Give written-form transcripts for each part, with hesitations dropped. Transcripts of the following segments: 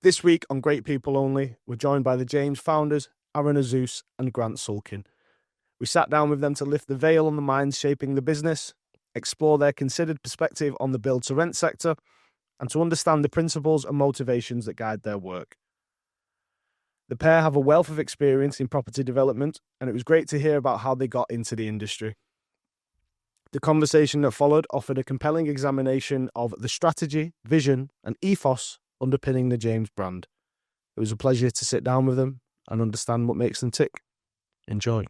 This week on Great People Only, we're joined by the James founders, Aron Azous and Grant Sulkin. We sat down with them to lift the veil on the minds shaping the business, explore their considered perspective on the build-to-rent sector, and to understand the principles and motivations that guide their work. The pair have a wealth of experience in property development, and it was great to hear about how they got into the industry. The conversation that followed offered a compelling examination of the strategy, vision, and ethos underpinning the James brand. It was a pleasure to sit down with them and understand what makes them tick. Enjoy.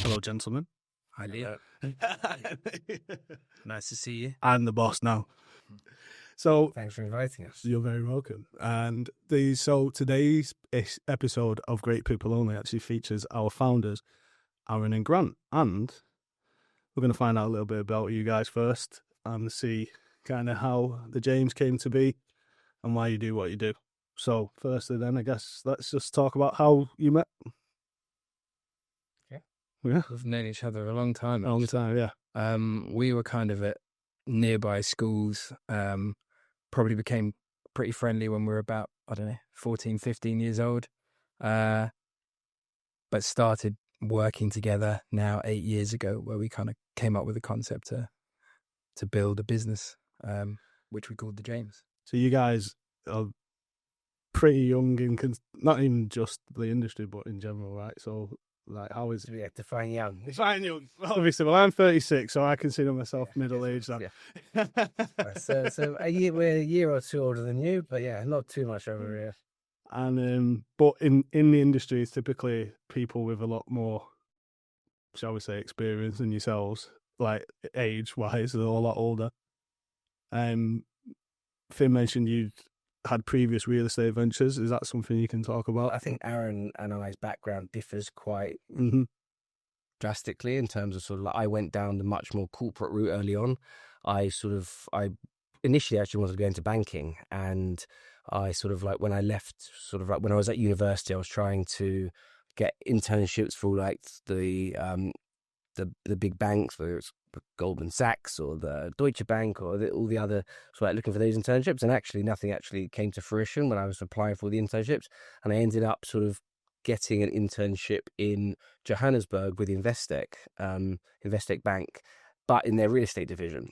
Hello, gentlemen. Hi, Leo. Nice to see you. I'm the boss now. So Thanks for inviting us. you're very welcome. And today's episode of Great People Only actually features our founders, Aron and Grant. And we're going to find out a little bit about you guys first and see kind of how the James came to be and why you do what you do. So firstly then, I guess let's just talk about how you met. Yeah. We've known each other a long time. A long time, yeah. We were kind of at nearby schools, probably became pretty friendly when we were about, 14, 15 years old, but started working together now 8 years ago, where we kind of came up with a concept to build a business, which we called the James. So you guys are pretty young in not even just the industry, but in general, right? So like, how is it? We have to find young. Fine, young. Obviously, well, I'm 36, so I consider myself middle-aged. Yeah. So we're a year or two older than you, but yeah, not too much over here. And but in the industry, it's typically people with a lot more, shall we say, experience than yourselves, like age-wise, they're a lot older. Finn mentioned you had previous real estate ventures. Is that something you can talk about? I think Aron and I's background differs quite Mm-hmm. drastically in terms of sort of like, I went down the much more corporate route early on. I initially actually wanted to go into banking, and I sort of like, when I left, sort of like when I was at university, I was trying to get internships for like the big banks, whether it's Goldman Sachs or the Deutsche Bank or all the other, so like looking for those internships, and actually nothing actually came to fruition when I was applying for the internships, and I ended up sort of getting an internship in Johannesburg with Investec Bank, but in their real estate division.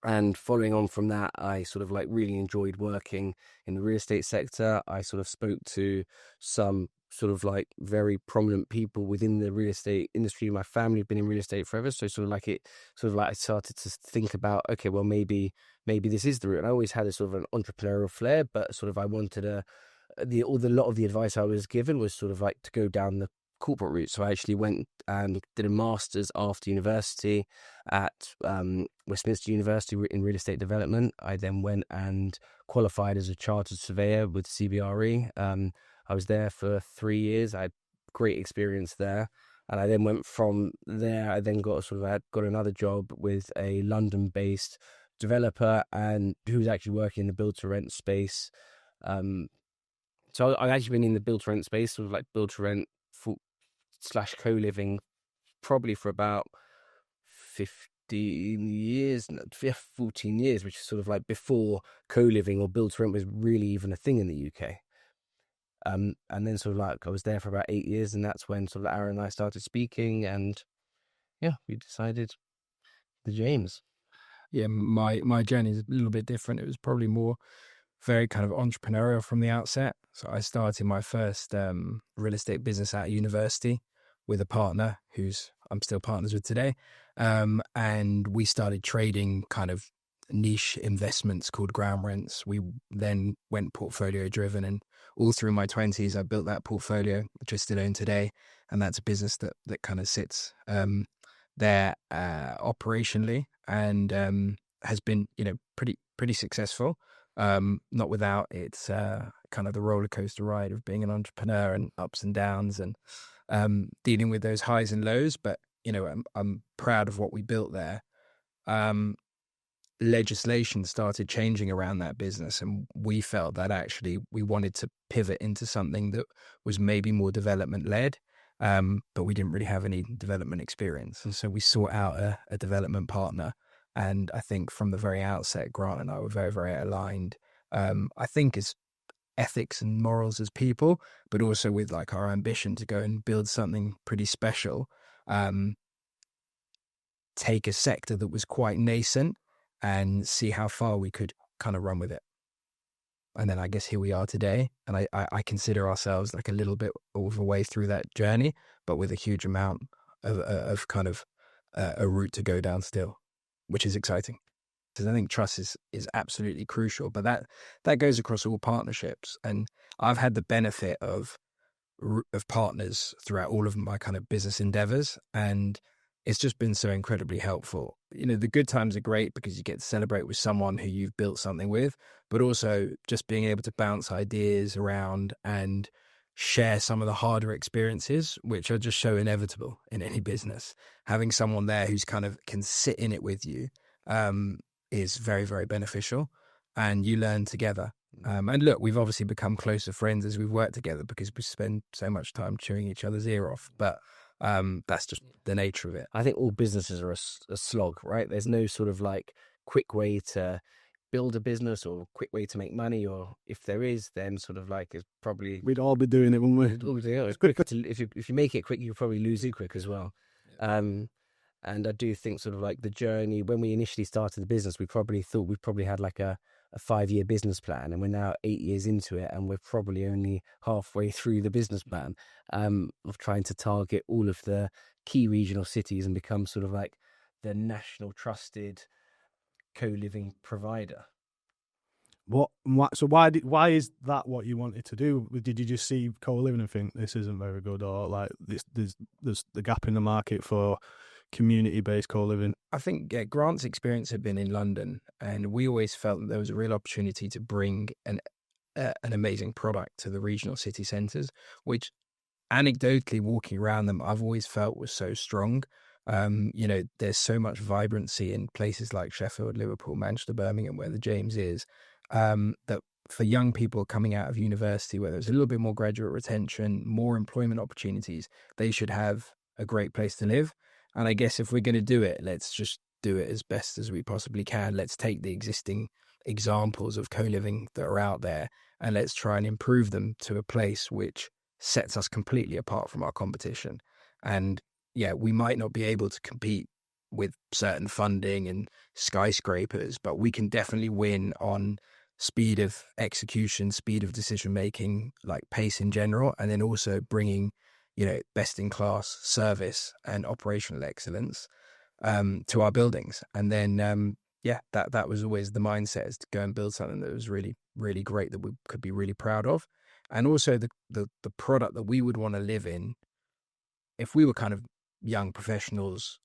And following on from that, I sort of like really enjoyed working in the real estate sector. I sort of spoke to some sort of like very prominent people within the real estate industry. My family have been in real estate forever, so I started to think about, okay, well, maybe this is the route. And I always had a sort of an entrepreneurial flair, but sort of I wanted a lot of the advice I was given was sort of like to go down the corporate route. So I actually went and did a master's after university at Westminster University in real estate development. I then went and qualified as a chartered surveyor with CBRE. I was there for 3 years. I had great experience there. And I then went from there. I then got another job with a London-based developer and who was actually working in the build-to-rent space. So I've actually been in the build-to-rent space, sort of like build-to-rent / co-living, probably for about 14 years, which is sort of like before co-living or build-to-rent was really even a thing in the UK. And then sort of like I was there for about 8 years, and that's when sort of Aron and I started speaking, and yeah, we decided the James. Yeah, my journey is a little bit different. It was probably more very kind of entrepreneurial from the outset. So I started my first real estate business at university with a partner who's I'm still partners with today. And we started trading kind of niche investments called ground rents. We then went portfolio driven, and all through my 20s, I built that portfolio, which I still own today. And that's a business that kind of sits there operationally and has been, pretty successful. Not without its kind of the roller coaster ride of being an entrepreneur and ups and downs and dealing with those highs and lows. But, I'm proud of what we built there. Legislation started changing around that business, and we felt that actually we wanted to pivot into something that was maybe more development led but we didn't really have any development experience. And so we sought out a development partner. And I think from the very outset, Grant and I were very, very aligned. I think as ethics and morals as people, but also with like our ambition to go and build something pretty special. Take a sector that was quite nascent and see how far we could kind of run with it. And then I guess here we are today. And I consider ourselves like a little bit of a way through that journey, but with a huge amount of kind of a route to go down still, which is exciting. Because I think trust is absolutely crucial, but that goes across all partnerships. And I've had the benefit of partners throughout all of my kind of business endeavors, and it's just been so incredibly helpful. You know, the good times are great because you get to celebrate with someone who you've built something with, but also just being able to bounce ideas around and share some of the harder experiences, which are just so inevitable in any business. Having someone there who's kind of can sit in it with you is very, very beneficial, and you learn together. And look, we've obviously become closer friends as we've worked together because we spend so much time chewing each other's ear off. But that's just the nature of it. I think all businesses are a slog, right? There's no sort of like quick way to build a business or quick way to make money, or if there is, then sort of like it's probably We'd all be doing it, wouldn't we? it's quicker to, if you make it quick, you'll probably lose it quick as well. And I do think sort of like the journey, when we initially started the business, we probably thought we probably had like a 5-year business plan, and we're now 8 years into it, and we're probably only halfway through the business plan of trying to target all of the key regional cities and become sort of like the national trusted co-living provider. So why is that what you wanted to do? Did you just see co-living and think this isn't very good, or like there's the gap in the market for community-based co-living? I think Grant's experience had been in London, and we always felt that there was a real opportunity to bring an amazing product to the regional city centres, which anecdotally walking around them, I've always felt was so strong. You know, there's so much vibrancy in places like Sheffield, Liverpool, Manchester, Birmingham, where the James is, that for young people coming out of university, where there's a little bit more graduate retention, more employment opportunities, they should have a great place to live. And I guess if we're going to do it, let's just do it as best as we possibly can. Let's take the existing examples of co-living that are out there and let's try and improve them to a place which sets us completely apart from our competition. And yeah, we might not be able to compete with certain funding and skyscrapers, but we can definitely win on speed of execution, speed of decision making, like pace in general, and then also bringing, you know, best in class service and operational excellence to our buildings. And then that was always the mindset, is to go and build something that was really, really great, that we could be really proud of. And also the product that we would want to live in if we were kind of young professionals,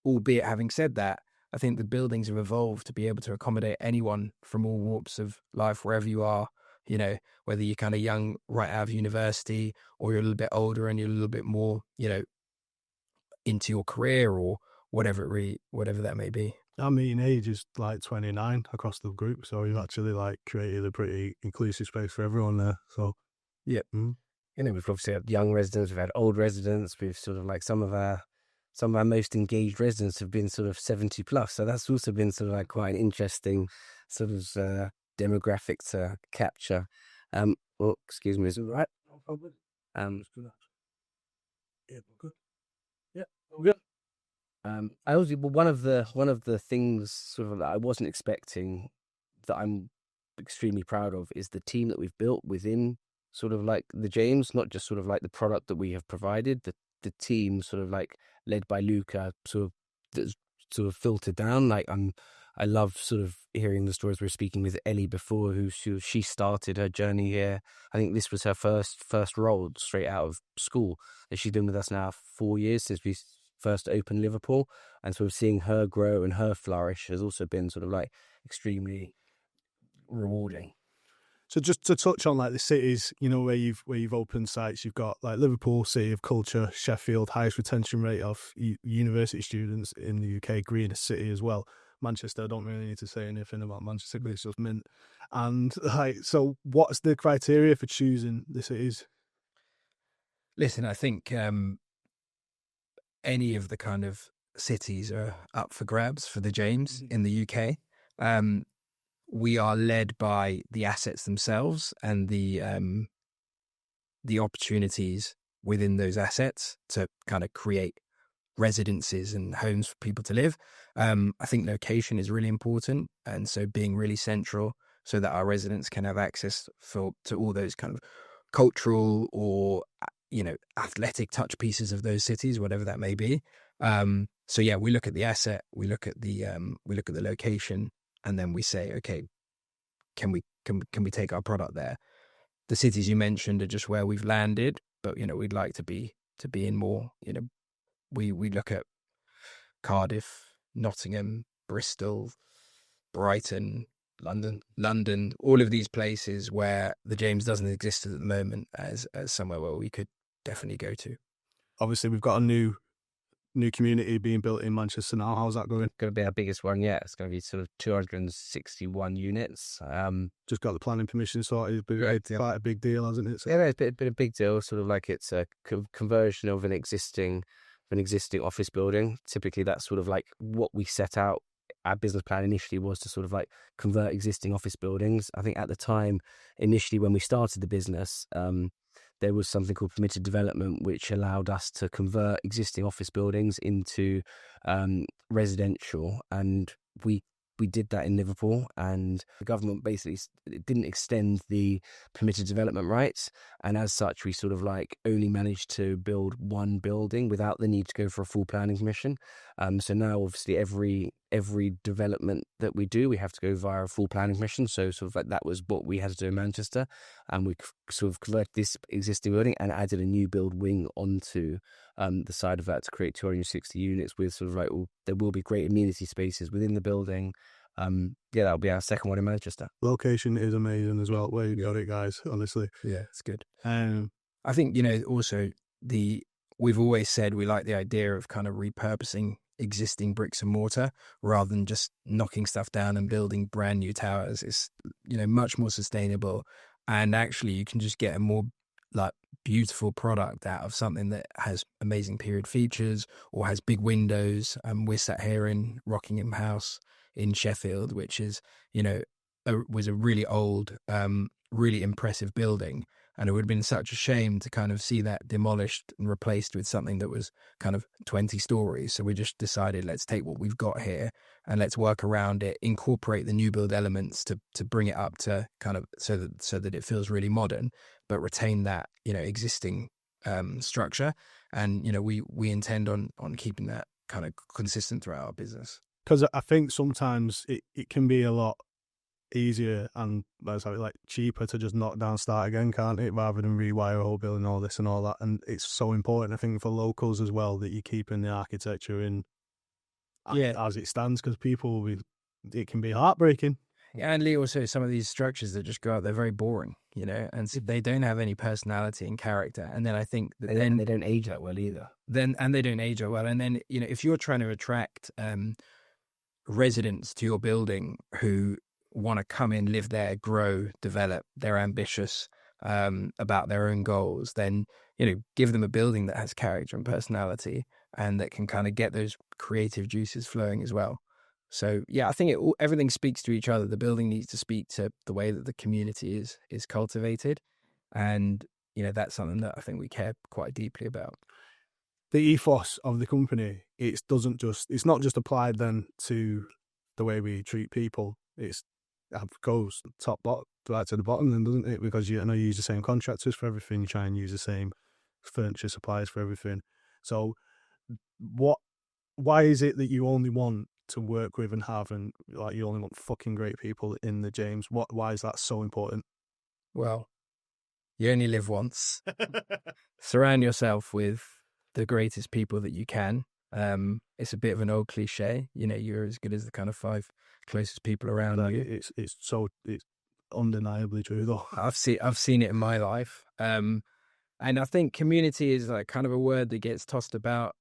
albeit having said that, I think the buildings have evolved to be able to accommodate anyone from all walks of life, wherever you are, you know, whether you're kind of young right out of university or you're a little bit older and you're a little bit more, you know, into your career or whatever that may be. Our meeting age is like 29 across the group, so we've actually like created a pretty inclusive space for everyone there. So yeah, you know, we've obviously had young residents, we've had old residents, we've sort of like some of our most engaged residents have been sort of 70 plus, so that's also been sort of like quite an interesting sort of demographic to capture. Oh, excuse me, is it right? No problem. Yeah, good. Yeah, good. I also, one of the things sort of that I wasn't expecting, that I'm extremely proud of, is the team that we've built within sort of like the James, not just sort of like the product that we have provided, the team sort of like led by Luca, sort of that's sort of filtered down. Like I love sort of hearing the stories. We were speaking with Ellie before, who she started her journey here. I think this was her first role straight out of school. And she's been with us now 4 years since we first opened Liverpool, and sort of seeing her grow and her flourish has also been sort of like extremely rewarding. So just to touch on like the cities, you know, where you've opened sites, you've got like Liverpool, City of Culture, Sheffield, highest retention rate of university students in the UK, greenest city as well. Manchester, I don't really need to say anything about Manchester because it's just mint. And like, so what's the criteria for choosing the cities? Listen, I think any of the kind of cities are up for grabs for the James in the UK. We are led by the assets themselves and the opportunities within those assets to kind of create residences and homes for people to live. I think location is really important, and so being really central so that our residents can have access to all those kind of cultural or athletic touch pieces of those cities, whatever that may be. So yeah, we look at the asset, we look at the location, and then we say, okay, can we take our product there? The cities you mentioned are just where we've landed, but we'd like to be in more. We look at Cardiff, Nottingham, Bristol, Brighton, London, all of these places where the James doesn't exist at the moment as somewhere where we could definitely go to. Obviously, we've got a new community being built in Manchester now. How's that going? Going to be our biggest one yet. It's going to be sort of 261 units. Just got the planning permission sorted. It's quite a big deal, hasn't it? So. Yeah, it's been a big deal. Sort of like it's a conversion of an existing office building. Typically, that's sort of like what we set out. Our business plan initially was to sort of like convert existing office buildings. I think at the time, initially when we started the business, there was something called permitted development, which allowed us to convert existing office buildings into residential. And we did that in Liverpool, and the government basically didn't extend the permitted development rights. And as such, we sort of like only managed to build one building without the need to go for a full planning permission. So now obviously every development that we do, we have to go via a full planning permission. So sort of like that was what we had to do in Manchester. And we sort of converted this existing building and added a new build wing onto the side of that to create 260 units with sort of like, there will be great amenity spaces within the building. That'll be our second one in Manchester. Location is amazing as well. Where you got it, guys, honestly. Yeah, it's good. I think, also we've always said we like the idea of kind of repurposing existing bricks and mortar rather than just knocking stuff down and building brand new towers. It's, much more sustainable. And actually you can just get a more like beautiful product out of something that has amazing period features or has big windows. We're sat here in Rockingham House in Sheffield, which is, was a really old, really impressive building. And it would have been such a shame to kind of see that demolished and replaced with something that was kind of 20 stories. So we just decided, let's take what we've got here and let's work around it, incorporate the new build elements to bring it up to kind of so that it feels really modern, but retain that, existing structure. And, we intend on keeping that kind of consistent throughout our business. Because I think sometimes it can be a lot easier and like cheaper to just knock down, start again, can't it? Rather than rewire a whole building, all this and all that. And it's so important, I think, for locals as well that you're keeping the architecture in as it stands, because it can be heartbreaking. Yeah, and Lee, also some of these structures that just go out, they're very boring, and so they don't have any personality and character. And then I think that they don't age that well either. And they don't age that well. And then, if you're trying to attract residents to your building who want to come in, live there, grow, develop, they're ambitious about their own goals, then, give them a building that has character and personality and that can kind of get those creative juices flowing as well. So, yeah, I think everything speaks to each other. The building needs to speak to the way that the community is cultivated. And, that's something that I think we care quite deeply about. The ethos of the company, it's not just applied then to the way we treat people. It goes top right to the bottom then, doesn't it? Because you use the same contractors for everything, you try and use the same furniture suppliers for everything. So why is it that you only want to work with and have, and like you only want fucking great people in the James? Why is that so important? Well, you only live once. Surround yourself with the greatest people that you can. It's a bit of an old cliche, you're as good as the kind of 5 closest people around you. It's undeniably true though. I've seen it in my life. And I think community is like kind of a word that gets tossed about,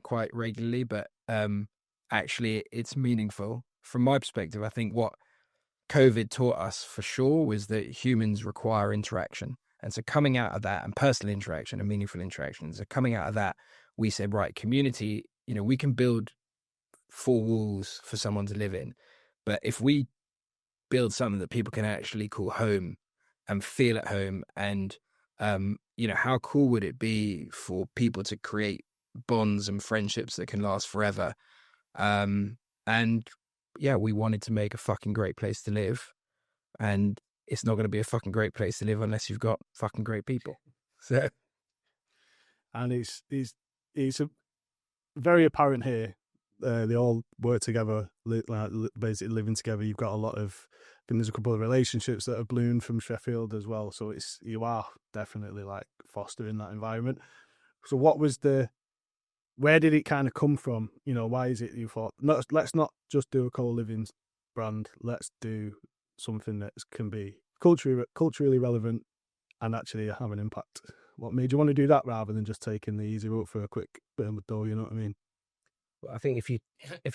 quite regularly, but actually it's meaningful. From my perspective, I think what COVID taught us for sure was that humans require interaction. And so coming out of that, and personal interaction and meaningful interactions, so coming out of that, we said, right, community, we can build 4 walls for someone to live in. But if we build something that people can actually call home and feel at home, and, how cool would it be for people to create bonds and friendships that can last forever? And yeah, we wanted to make a fucking great place to live. And it's not going to be a fucking great place to live unless you've got fucking great people. So, and it's very apparent here. They all work together, basically living together. You've got a lot of, I think there's a couple of relationships that have bloomed from Sheffield as well. So you are definitely like fostering that environment. So where did it kind of come from? Why is it you thought, let's not just do a co-living brand, let's do something that can be culturally relevant and actually have an impact? What made you want to do that rather than just taking the easy route for a quick bit of dough? You know what I mean? Well, I think if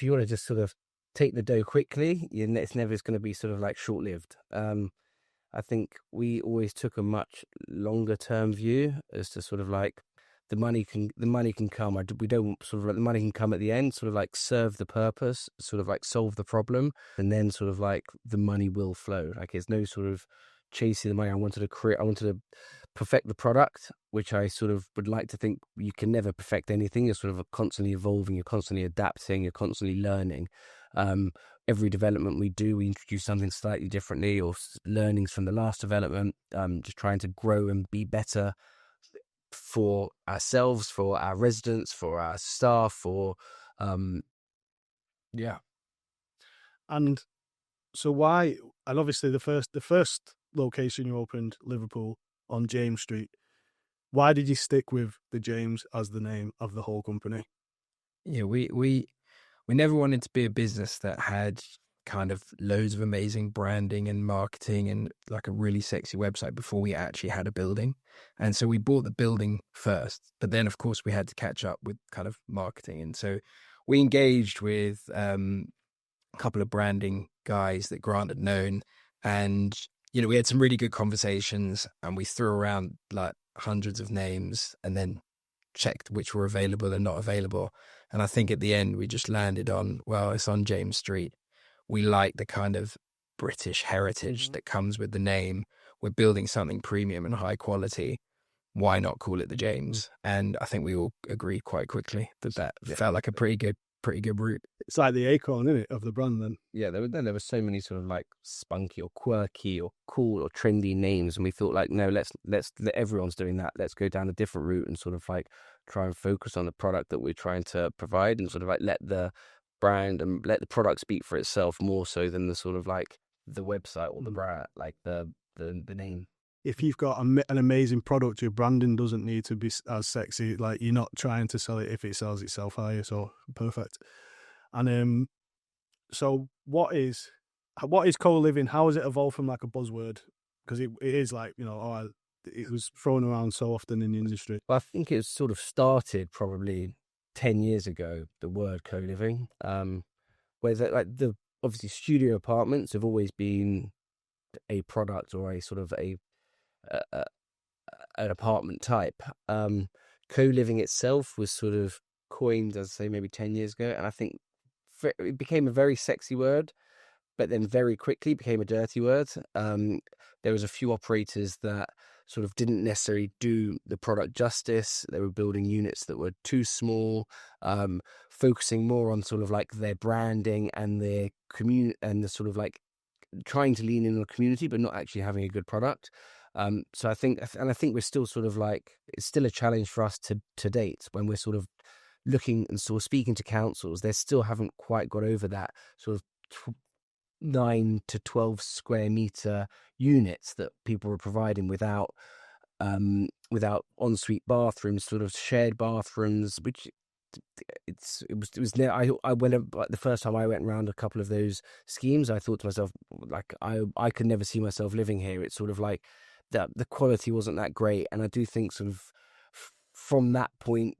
you want to just sort of take the dough quickly, it's never going to be sort of like short-lived. I think we always took a much longer term view as to sort of like the money can come. We don't sort of like the money can come at the end, sort of like serve the purpose, sort of like solve the problem, and then sort of like the money will flow. Like there's no sort of chasing the money. I wanted to perfect the product, which I sort of would like to think you can never perfect anything. You're sort of constantly evolving, you're constantly adapting, you're constantly learning. Every development we do, we introduce something slightly differently or learnings from the last development, just trying to grow and be better for ourselves, for our residents, for our staff, yeah. And so why, and obviously the first location you opened, Liverpool, on James Street, why did you stick with the James as the name of the whole company? Yeah, we never wanted to be a business that had kind of loads of amazing branding and marketing and like a really sexy website before we actually had a building. And so we bought the building first, but then of course we had to catch up with kind of marketing. And so we engaged with a couple of branding guys that Grant had known, and we had some really good conversations, and we threw around like hundreds of names and then checked which were available and not available. And I think at the end we just landed on, well, it's on James Street. We like the kind of British heritage that comes with the name. We're building something premium and high quality. Why not call it the James? And I think we all agreed quite quickly that felt like a pretty good route. It's like the acorn, isn't it, of the brand then? Yeah, there were so many sort of like spunky or quirky or cool or trendy names, and we thought like, no, let's everyone's doing that. Let's go down a different route and sort of like try and focus on the product that we're trying to provide, and sort of like let the brand and let the product speak for itself more so than the sort of like the website or the brand, like the name. If you've got an amazing product, your branding doesn't need to be as sexy. Like you're not trying to sell it if it sells itself, are you? So perfect. And so what is co-living? How has it evolved from like a buzzword? Because it is like, it was thrown around so often in the industry. Well, I think it sort of started probably 10 years ago, the word co-living, where the obviously studio apartments have always been a product or a sort of an apartment type. Co-living itself was sort of coined, as I say, maybe 10 years ago, and I think it became a very sexy word, but then very quickly became a dirty word. There was a few operators that sort of didn't necessarily do the product justice. They were building units that were too small, focusing more on sort of like their branding and their community, and the sort of like trying to lean in on the community, but not actually having a good product. So I think we're still sort of like, it's still a challenge for us to date when we're sort of looking and sort of speaking to councils. They still haven't quite got over that sort of 9 to 12 square meter units that people were providing without ensuite bathrooms, sort of shared bathrooms, which I went, the first time I went around a couple of those schemes, I thought to myself, like, I could never see myself living here. It's sort of like the quality wasn't that great. And I do think sort of from that point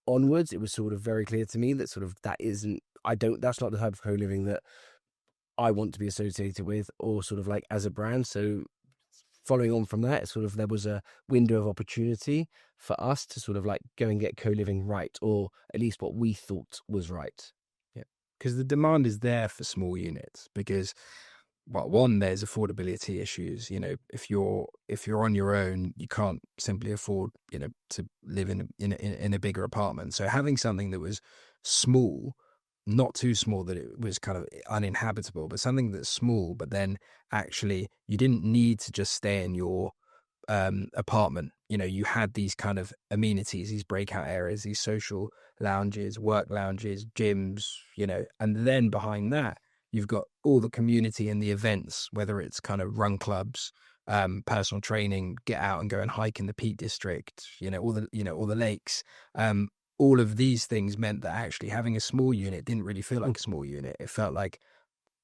onwards, it was sort of very clear to me that sort of that's not the type of co-living that I want to be associated with, or sort of like as a brand. So following on from that, sort of there was a window of opportunity for us to sort of like go and get co-living right, or at least what we thought was right. Yeah, because the demand is there for small units because, well, one, there's affordability issues. If you're on your own, you can't simply afford, to live in a bigger apartment. So having something that was small, not too small that it was kind of uninhabitable, but something that's small, but then actually you didn't need to just stay in your apartment. You had these kind of amenities, these breakout areas, these social lounges, work lounges, gyms, and then behind that, you've got all the community and the events, whether it's kind of run clubs, personal training, get out and go and hike in the Peak District, all the lakes. All of these things meant that actually having a small unit didn't really feel like a small unit. It felt like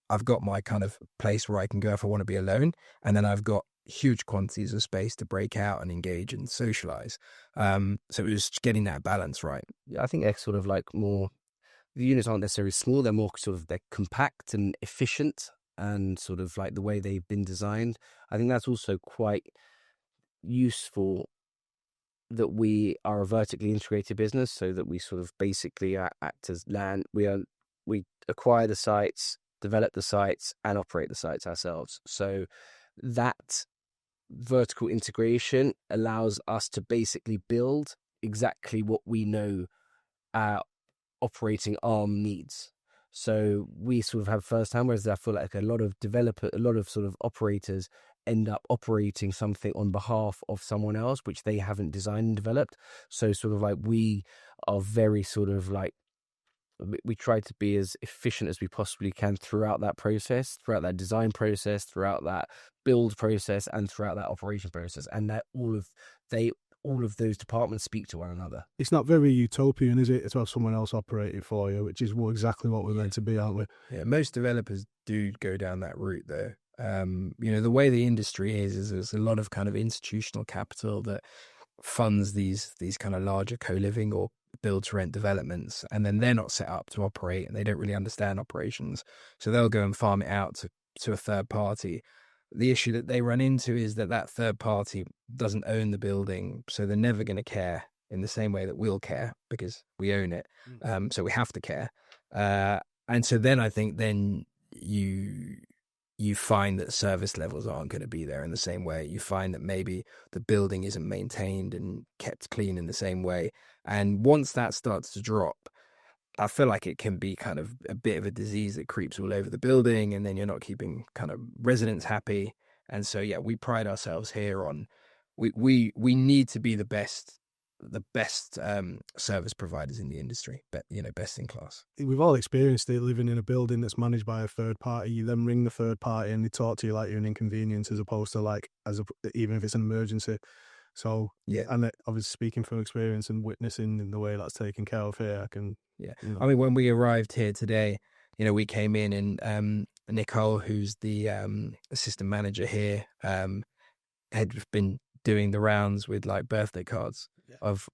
I've got my kind of place where I can go if I want to be alone, and then I've got huge quantities of space to break out and engage and socialize. So it was just getting that balance right. Yeah, I think they're sort of like more, the units aren't necessarily small, they're more sort of, they're compact and efficient, and sort of like the way they've been designed. I think that's also quite useful, that we are a vertically integrated business, so that we sort of basically act as land. We acquire the sites, develop the sites, and operate the sites ourselves. So that vertical integration allows us to basically build exactly what we know our operating arm needs. So we sort of have firsthand, whereas I feel like a lot of sort of operators end up operating something on behalf of someone else, which they haven't designed and developed. So sort of like we are very sort of like, we try to be as efficient as we possibly can throughout that process, throughout that design process, throughout that build process, and throughout that operation process. And that all of those departments speak to one another. It's not very utopian, is it, to have someone else operate it for you, which is exactly what we're meant to be, aren't we? Yeah, most developers do go down that route, though. The way the industry is there's a lot of kind of institutional capital that funds these kind of larger co-living or build-to-rent developments, and then they're not set up to operate, and they don't really understand operations, so they'll go and farm it out to a third party. The issue that they run into is that third party doesn't own the building, so they're never going to care in the same way that we'll care because we own it. So we have to care. And so then I think then you find that service levels aren't going to be there in the same way. You find that maybe the building isn't maintained and kept clean in the same way. And once that starts to drop, I feel like it can be kind of a bit of a disease that creeps all over the building, and then you're not keeping kind of residents happy. And so, yeah, we pride ourselves here on, we need to be the best service providers in the industry, but best in class. We've all experienced it, living in a building that's managed by a third party. You then ring the third party and they talk to you like you're an inconvenience, as opposed to even if it's an emergency. So yeah, and obviously speaking from experience and witnessing in the way that's taken care of here, I can. Yeah, I mean, when we arrived here today, we came in and Nicole, who's the assistant manager here, had been doing the rounds with like birthday cards of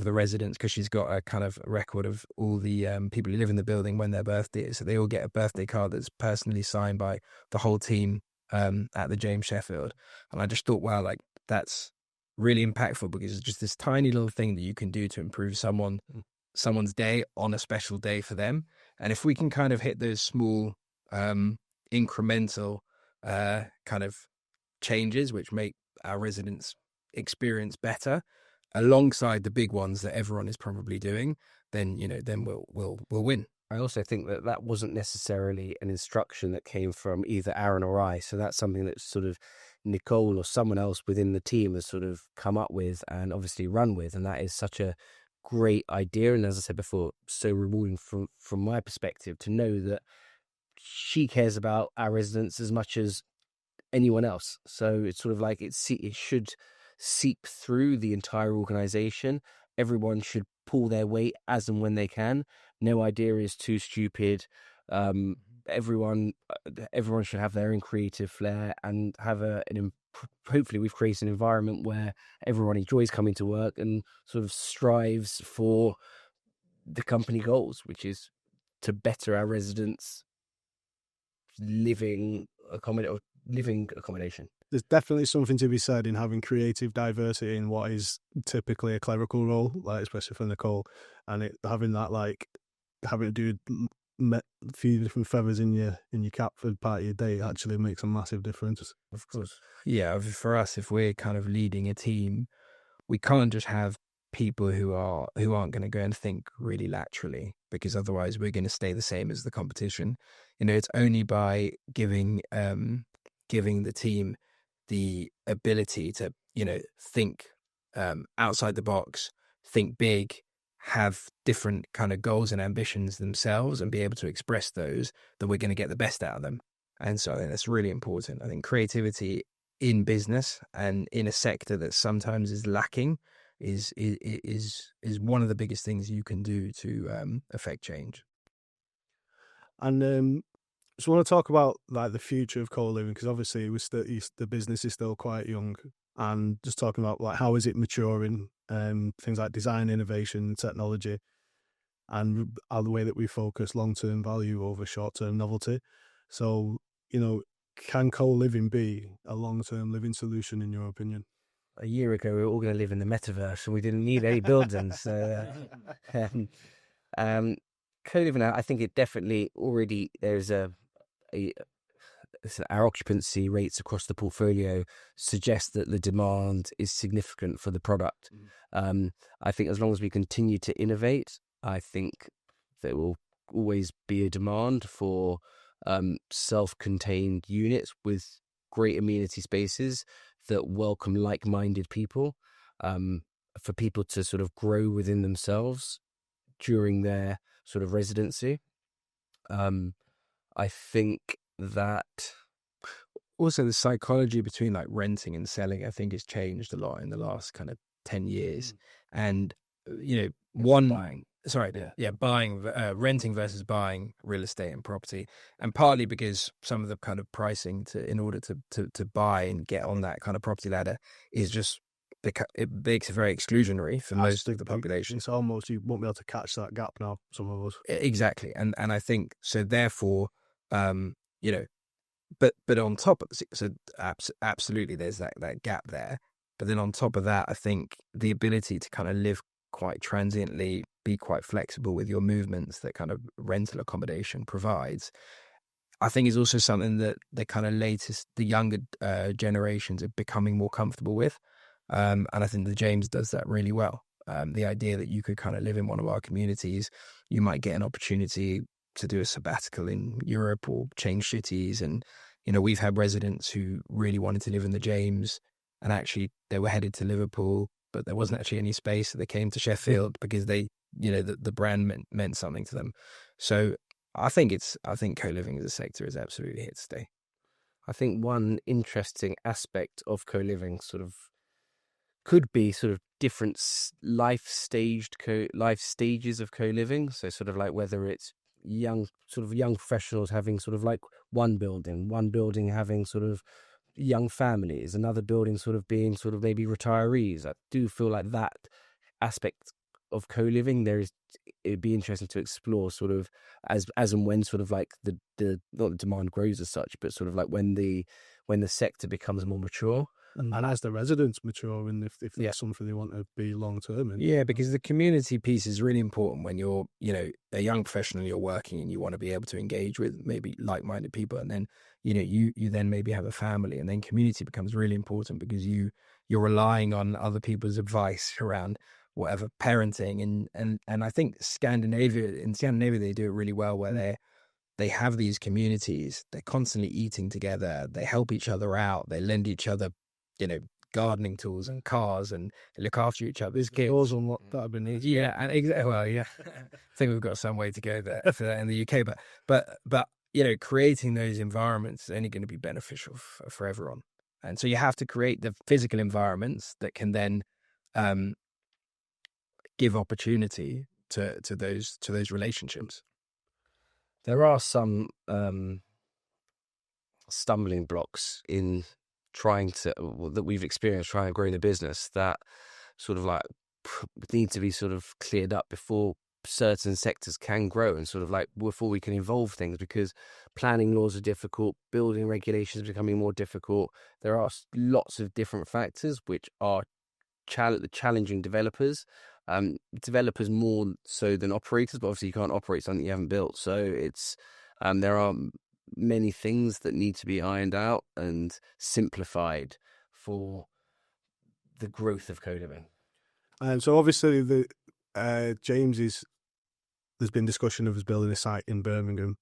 the residents, because she's got a kind of record of all the people who live in the building when their birthday is. So they all get a birthday card that's personally signed by the whole team at the James Sheffield. And I just thought, wow, like that's really impactful, because it's just this tiny little thing that you can do to improve someone's day on a special day for them. And if we can kind of hit those small incremental kind of changes which make our residents' experience better, alongside the big ones that everyone is probably doing, then then we'll win. I also think that wasn't necessarily an instruction that came from either Aaron or I. So that's something that sort of Nicole or someone else within the team has sort of come up with and obviously run with. And that is such a great idea. And as I said before, so rewarding from my perspective to know that she cares about our residents as much as anyone else. So it's sort of like it should seep through the entire organization. Everyone should pull their weight as and when they can. No idea is too stupid. Everyone should have their own creative flair and have hopefully we've created an environment where everyone enjoys coming to work and sort of strives for the company goals, which is to better our residents' living accommodation. there's definitely something to be said in having creative diversity in what is typically a clerical role, like especially for Nicole, and having that, like having to do a few different feathers in your cap for part of your day actually makes a massive difference. Of course. Yeah, for us, if we're kind of leading a team, we can't just have people who aren't going to go and think really laterally, because otherwise we're going to stay the same as the competition. It's only by giving the team the ability to think outside the box, think big, have different kind of goals and ambitions themselves, and be able to express those, that we're going to get the best out of them. And so I think that's really important. I think creativity in business and in a sector that sometimes is lacking is one of the biggest things you can do to affect change. And so I want to talk about like the future of co-living, because obviously the business is still quite young, and just talking about like how is it maturing, things like design, innovation, technology, and the way that we focus long-term value over short-term novelty. So, can co-living be a long-term living solution in your opinion? A year ago, we were all going to live in the metaverse, and we didn't need any buildings. Co-living, I think it definitely already, there's our occupancy rates across the portfolio suggest that the demand is significant for the product. I think as long as we continue to innovate, I think there will always be a demand for self-contained units with great amenity spaces that welcome like-minded people, for people to sort of grow within themselves during their sort of residency. I think that also the psychology between like renting and selling, I think, has changed a lot in the last kind of 10 years. And renting versus buying real estate and property, and partly because some of the kind of pricing in order to buy and get on that kind of property ladder is just, it makes it very exclusionary for most of the population. It's almost, you won't be able to catch that gap now, some of us. Exactly. And I think so, therefore, but on top of so absolutely there's that gap there. But then on top of that, I think the ability to kind of live quite transiently, be quite flexible with your movements that kind of rental accommodation provides, I think is also something that the younger generations are becoming more comfortable with. And I think the James does that really well. The idea that you could kind of live in one of our communities, you might get an opportunity to do a sabbatical in Europe or change cities. And, we've had residents who really wanted to live in the James, and actually they were headed to Liverpool, but there wasn't actually any space. So they came to Sheffield because the brand meant something to them. So I think co-living as a sector is absolutely here to stay. I think one interesting aspect of co-living could be sort of different life stages of co-living. So sort of like whether it's young professionals having sort of like one building having sort of young families, another building sort of being sort of maybe retirees. I do feel like that aspect of co-living, it'd be interesting to explore sort of as and when sort of like the not the demand grows as such, but sort of like when the sector becomes more mature. And as the residents mature, and if that's something they want to be long term in. Yeah, because the community piece is really important when you're, a young professional, you're working and you want to be able to engage with maybe like-minded people. And then, you then maybe have a family, and then community becomes really important because you're relying on other people's advice around whatever parenting. And I think in Scandinavia, they do it really well, where they have these communities, they're constantly eating together, they help each other out, they lend each other gardening tools and cars, and look after each other's kids. Those on what that have been easy. Yeah, and I think we've got some way to go there for that in the UK. But creating those environments is only going to be beneficial for everyone. And so you have to create the physical environments that can then give opportunity to those relationships. There are some stumbling blocks in that we've experienced trying to grow the business that sort of like need to be sort of cleared up before certain sectors can grow and sort of like before we can evolve things, because planning laws are difficult, building regulations are becoming more difficult. There are lots of different factors which are challenging developers. Developers more so than operators, but obviously you can't operate something you haven't built. So it's there are many things that need to be ironed out and simplified for the growth of co-living. So obviously there's been discussion of us building a site in Birmingham.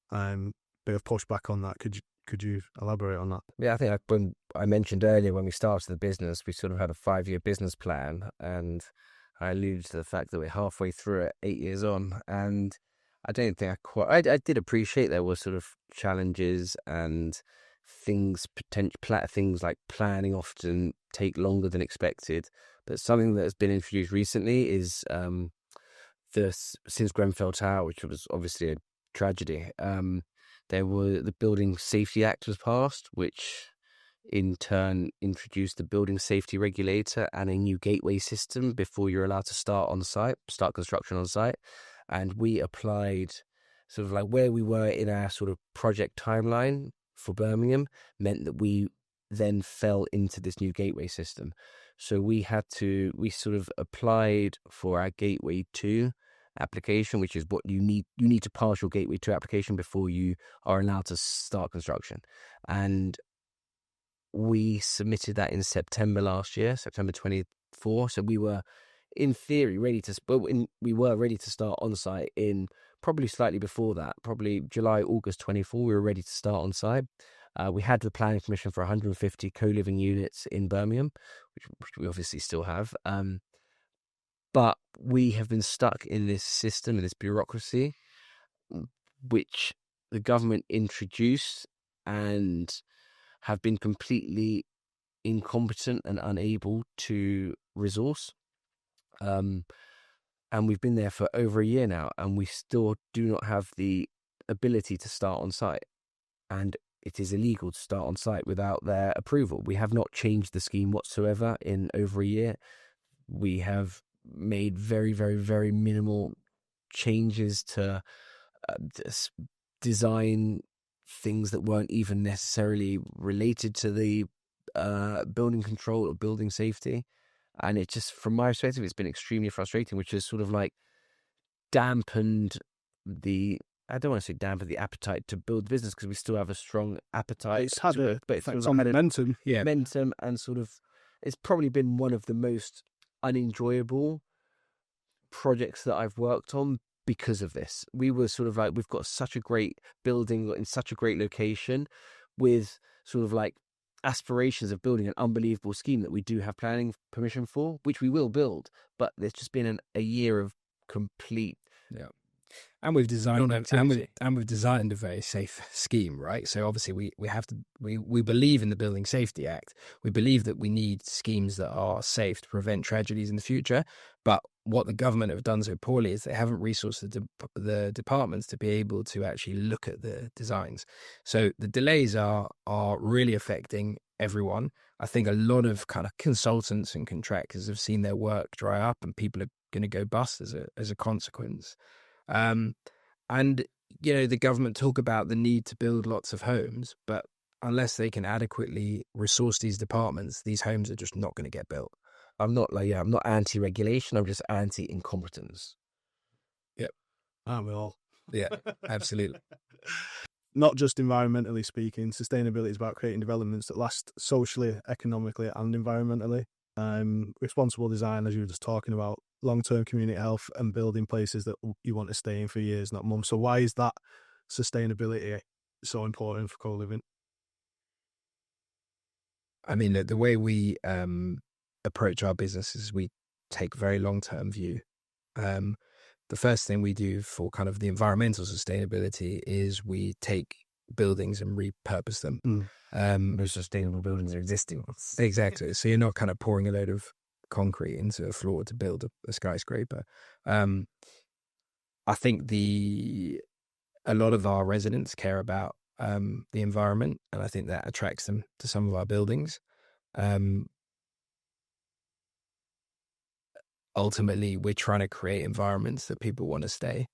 Bit of pushback on that. Could you elaborate on that? Yeah, I think when I mentioned earlier when we started the business, we sort of had a 5-year business plan, and I alluded to the fact that we're halfway through it, 8 years on, and I don't think I did appreciate there were sort of challenges and things like planning often take longer than expected. But something that has been introduced recently is since Grenfell Tower, which was obviously a tragedy. The Building Safety Act was passed, which in turn introduced the building safety regulator and a new gateway system before you're allowed to start construction on site. And we applied sort of like where we were in our sort of project timeline for Birmingham meant that we then fell into this new gateway system. So we sort of applied for our Gateway 2 application, which is what you need to pass your Gateway 2 application before you are allowed to start construction. And we submitted that in September last year, September 24. So we were, in theory, ready to start on site in probably slightly before that, probably July, August 24. We were ready to start on site. We had the planning permission for 150 co-living units in Birmingham, which we obviously still have. But we have been stuck in this system, in this bureaucracy, which the government introduced and have been completely incompetent and unable to resource. And we've been there for over a year now, and we still do not have the ability to start on site. And it is illegal to start on site without their approval. We have not changed the scheme whatsoever in over a year. We have made very, very, very minimal changes to design things that weren't even necessarily related to the building control or building safety. And it just, from my perspective, it's been extremely frustrating, which has sort of like dampened I don't want to say dampen the appetite to build business, because we still have a strong appetite. It's had some momentum. Yeah. Momentum, and sort of, it's probably been one of the most unenjoyable projects that I've worked on because of this. We were sort of like, we've got such a great building in such a great location with sort of like aspirations of building an unbelievable scheme that we do have planning permission for, which we will build. But there's just been a year of complete And we've designed activity. and we've designed a very safe scheme, right? So obviously we believe in the Building Safety Act. We believe that we need schemes that are safe to prevent tragedies in the future. But what the government have done so poorly is they haven't resourced the departments to be able to actually look at the designs. So the delays are really affecting everyone. I think a lot of kind of consultants and contractors have seen their work dry up, and people are going to go bust as a consequence. And, you know, the government talk about the need to build lots of homes, but unless they can adequately resource these departments, these homes are just not going to get built. I'm not anti-regulation. I'm just anti-incompetence. Yep. Aren't we all? Yeah, absolutely. Not just environmentally speaking, sustainability is about creating developments that last socially, economically, and environmentally. Responsible design, as you were just talking about, long-term community health, and building places that you want to stay in for years, not months. So why is that sustainability so important for co-living? I mean, the way we approach our business is we take a very long-term view. The first thing we do for kind of the environmental sustainability is we take buildings and repurpose them. Most sustainable buildings are existing ones. Exactly. So you're not kind of pouring a load of concrete into a floor to build a skyscraper. I think a lot of our residents care about the environment, and I think that attracts them to some of our buildings. ultimately we're trying to create environments that people want to stay.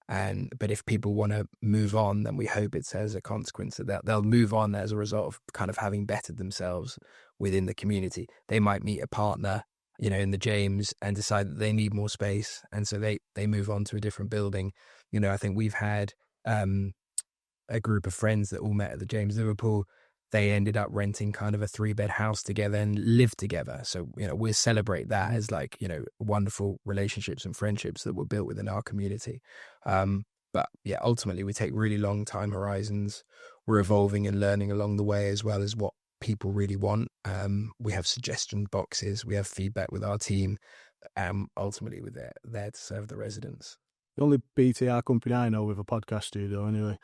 But if people want to move on, then we hope it's as a consequence of that. They'll move on as a result of kind of having bettered themselves within the community. They might meet a partner, in the James and decide that they need more space. And so they move on to a different building. I think we've had a group of friends that all met at the James Liverpool. They ended up renting kind of a 3-bed house together and lived together. So, we celebrate that as like, wonderful relationships and friendships that were built within our community. But yeah, ultimately we take really long time horizons. We're evolving and learning along the way as well as what people really want. We have suggestion boxes. We have feedback with our team. Ultimately we're there to serve the residents. The only BTR company I know with a podcast studio anyway.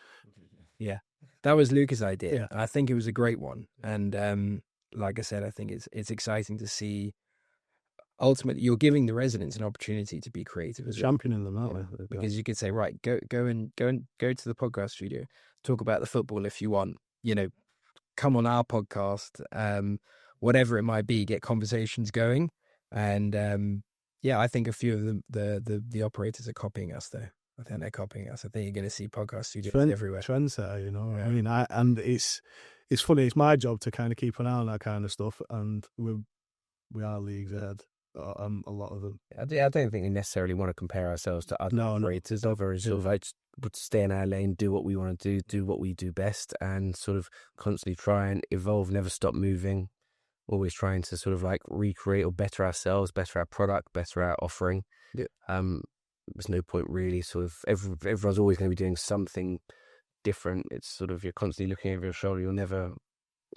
Yeah. That was Luca's idea. Yeah. I think it was a great one. And like I said, I think it's exciting to see. Ultimately, you're giving the residents an opportunity to be creative as well. Championing them, aren't we? Because you could say, right, go to the podcast studio, talk about the football if you want. Come on our podcast, whatever it might be, get conversations going. And I think a few of the operators are copying us though. I think they're copying us. I think you're going to see podcast studios everywhere. Trendsetter, Yeah. I mean, and it's funny. It's my job to kind of keep an eye on that kind of stuff, and we are leagues ahead. A lot of them. I don't think we necessarily want to compare ourselves to other operators. They're very sort of like stay in our lane, do what we want to do what we do best, and sort of constantly try and evolve, never stop moving, always trying to sort of like recreate or better ourselves, better our product, better our offering. Yeah. There's no point really sort of everyone's always going to be doing something different. It's sort of you're constantly looking over your shoulder. You'll never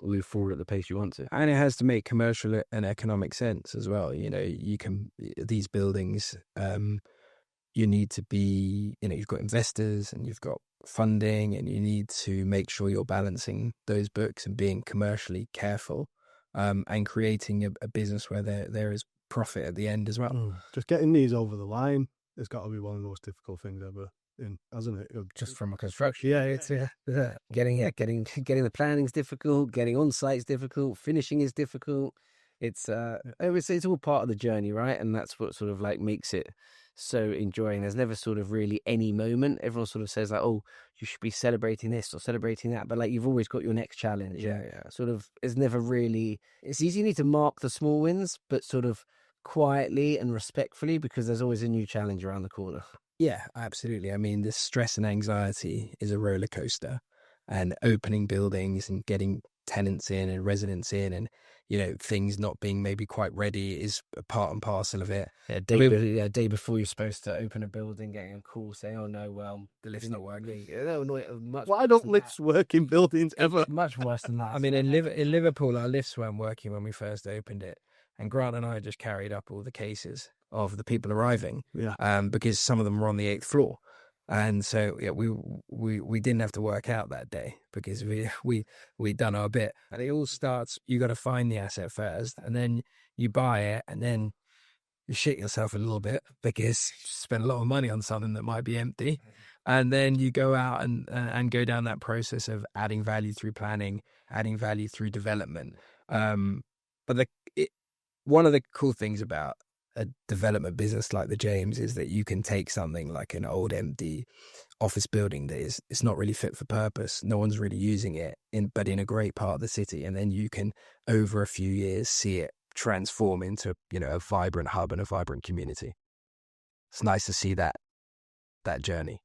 move forward at the pace you want to. And it has to make commercial and economic sense as well. These buildings, you need to be, you've got investors and you've got funding, and you need to make sure you're balancing those books and being commercially careful, and creating a business where there is profit at the end as well. Just getting these over the line has got to be one of the most difficult things ever, hasn't it? Just from a construction, it's getting the planning's difficult, getting on site's difficult, finishing is difficult. It's all part of the journey, right? And that's what sort of like makes it so enjoying. There's never sort of really any moment. Everyone sort of says like, oh, you should be celebrating this or celebrating that, but like you've always got your next challenge. Yeah. Sort of, it's never really. It's easy. You need to mark the small wins, but sort of quietly and respectfully, because there's always a new challenge around the corner. Yeah, absolutely. I mean, the stress and anxiety is a roller coaster, and opening buildings and getting tenants in and residents in, and things not being maybe quite ready is a part and parcel of it. Day before you're supposed to open a building, getting a call saying, "Oh no, well the lift's not working." Why don't lifts work in buildings ever? Much worse than that. I mean, in Liverpool, our lifts weren't working when we first opened it, and Grant and I just carried up all the cases of the people arriving, because some of them were on the 8th floor, and so we didn't have to work out that day because we'd done our bit. And it all starts. You got to find the asset first, and then you buy it, and then you shit yourself a little bit because you spend a lot of money on something that might be empty, and then you go out and go down that process of adding value through planning, adding value through development. But one of the cool things about a development business like the James is that you can take something like an old empty office building that it's not really fit for purpose, no one's really using it, but in a great part of the city, and then you can over a few years see it transform into a vibrant hub and a vibrant community. It's nice to see that journey.